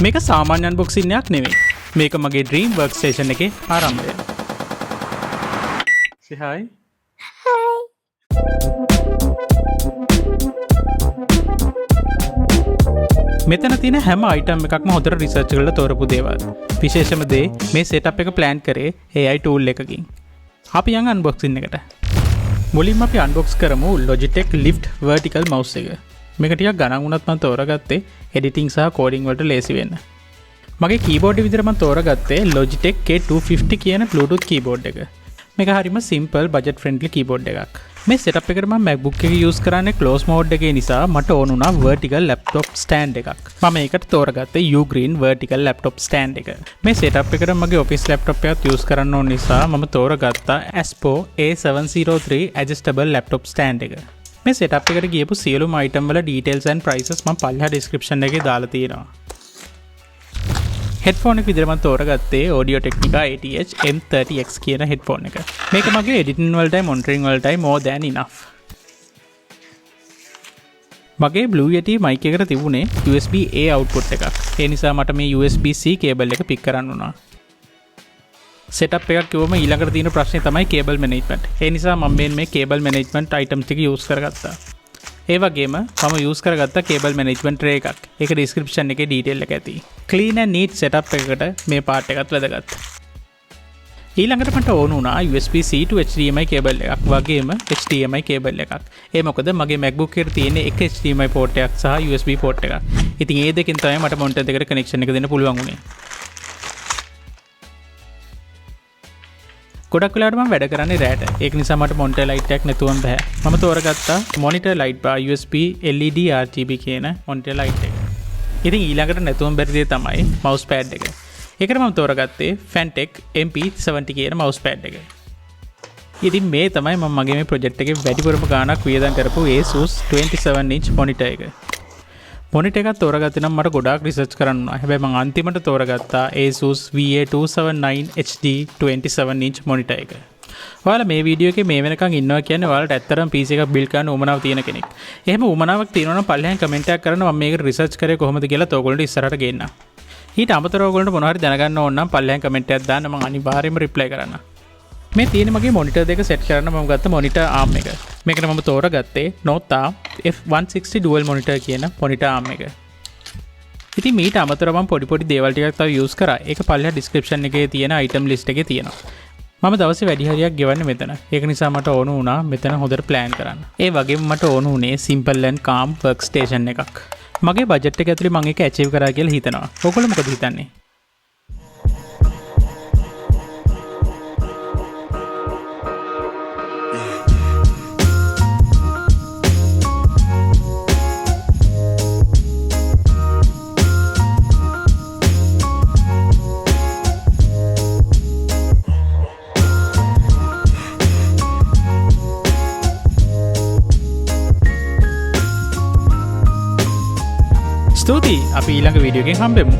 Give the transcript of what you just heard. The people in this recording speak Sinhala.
මේක සාමාන්‍ය අන්බොක්සින් එකක් නෙවෙයි. මේක මගේ ඩ්‍රීම් වර්ක්ස්ටේෂන් එකේ ආරම්භය. Say hi. මෙතන තියෙන හැම අයිටම් එකක්ම හොඳට රිසර්ච් කරලා තෝරපු දේවල්. විශේෂම දේ මේ සෙටප් එක ප්ලෑන් කරේ AI tool එකකින්. අපි යන් අන්බොක්සින් එකට. මුලින්ම අපි අන්බොක්ස් කරමු Logitech Lift Vertical mouse එක. මේක ටිකක් ගණන් වුණත් මම තෝරගත්තේ editing සහ coding වලට ලේසි වෙන්න. මගේ keyboard විදිහට මම තෝරගත්තේ Logitech K250 කියන Bluetooth keyboard එක. මේක හරිම simple budget friendly keyboard එකක්. මේ setup එකට මම MacBook එක use කරන්නේ close mode එකේ නිසා මට ඕන වුණා vertical laptop stand එකක්. මම ඒකට තෝරගත්තේ Ugreen vertical laptop stand එක. මේ setup එකට මගේ office laptop එකත් use කරන්න ඕන නිසා මම තෝරගත්තා Aspo A703 adjustable laptop stand එක. මේ setup එකට ගියපු සියලුම item වල details and prices මම පල්ලෙහා description එකේ දාලා තියෙනවා. headphone එක විදිහට මම තෝරගත්තේ Audio Technica ATH M30X කියන headphone එක. මේක මගේ editing වලටයි monitoring වලටයි more than enough. මගේ Blue Yeti mic එකට තිබුණේ USB A output එකක්. ඒ නිසා මට මේ USB C cable එක pick කරන්න වුණා. setup එකක් කිව්වම ඊළඟට තියෙන ප්‍රශ්නේ තමයි cable management. ඒ නිසා මම මේ cable management items ටික use කරගත්තා. ඒ වගේම මම use කරගත්ත cable management tray එකක්. ඒක description එකේ detail එක ඇති. clean and neat setup එකකට මේ part එකත් වැදගත්. ඊළඟට මට ඕන වුණා USB C to HDMI cable එකක් වගේම HDMI cable එකක්. ඒ මොකද මගේ MacBook එකේ තියෙන එක HDMI port එකක් සහ USB port එකක්. ඉතින් ඒ දෙකෙන් තමයි මට monitor දෙකට connection එක දෙන්න පුළුවන් වුණේ. ගොඩක් වෙලාවට මම වැඩ කරන්නේ රෑට. ඒක නිසා මට monitor light එකක් නැතුවම බෑ. මම තෝරගත්තා monitor light bar USB LED RGB කියන monitor light එක. ඉතින් ඊළඟට නැතුවම බැරි දේ තමයි mouse pad එක. ඒකට මම තෝරගත්තේ Fantech MP70 කියන mouse pad එක. ඉතින් මේ තමයි මම මගේ මේ project එකේ වැඩිපුරම ගාණක් වියදම් කරපු Asus 27 inch monitor එක. monitor එකක් තෝරගත්තේ නම් මට ගොඩාක් රිසර්ච් කරන්න වුණා. හැබැයි මම අන්තිමට තෝරගත්තා Asus VA279 HD 27 inch monitor එක. ඔයාලා මේ වීඩියෝ එකේ මේ වෙනකන් ඉන්නවා කියන්නේ ඔයාලට ඇත්තටම PC එකක් build කරන්න උවමනාවක් තියෙන කෙනෙක්. එහෙම උවමනාවක් තියෙනවා නම් පල්ලෙහාන් කමෙන්ට් එකක් කරන්න මම මේක රිසර්ච් කරේ කොහොමද කියලා ඔයගොල්ලන්ට ඉස්සරහට ගේන්න. ඊට අමතරව ඔයගොල්ලන්ට මොනවා හරි දැනගන්න ඕන නම් පල්ලෙහාන් කමෙන්ට් එකක් දාන්න මම අනිවාර්යයෙන්ම reply කරන්න. මේ තියෙන මගේ මොනිටර් දෙක සෙට් කරන්න මම ගත්ත මොනිටර් ආම් එක. මේකට මම තෝරගත්තේ Nota F160 dual monitor කියන මොනිටර් ආම් එක. ඉතින් මීට අමතරව මම පොඩි දේවල් ටිකක් තව යූස් කරා. ඒක පල්ලෙහා description එකේ තියෙන item list එකේ තියෙනවා. මම දවසේ වැඩි හරියක් ගෙවන්නේ මෙතන. ඒක නිසා මට ඕන වුණා මෙතන හොඳට plan කරන්න. ඒ වගේම මට ඕන වුණේ simple and calm workstation එකක්. මගේ budget එක ඇතුලේ මම ඒක achieve කරා කියලා හිතනවා. ඔයගොල්ලෝ මොකද හිතන්නේ? ස්තුතියි අපි ඊළඟ වීඩියෝ එකෙන් හම්බෙමු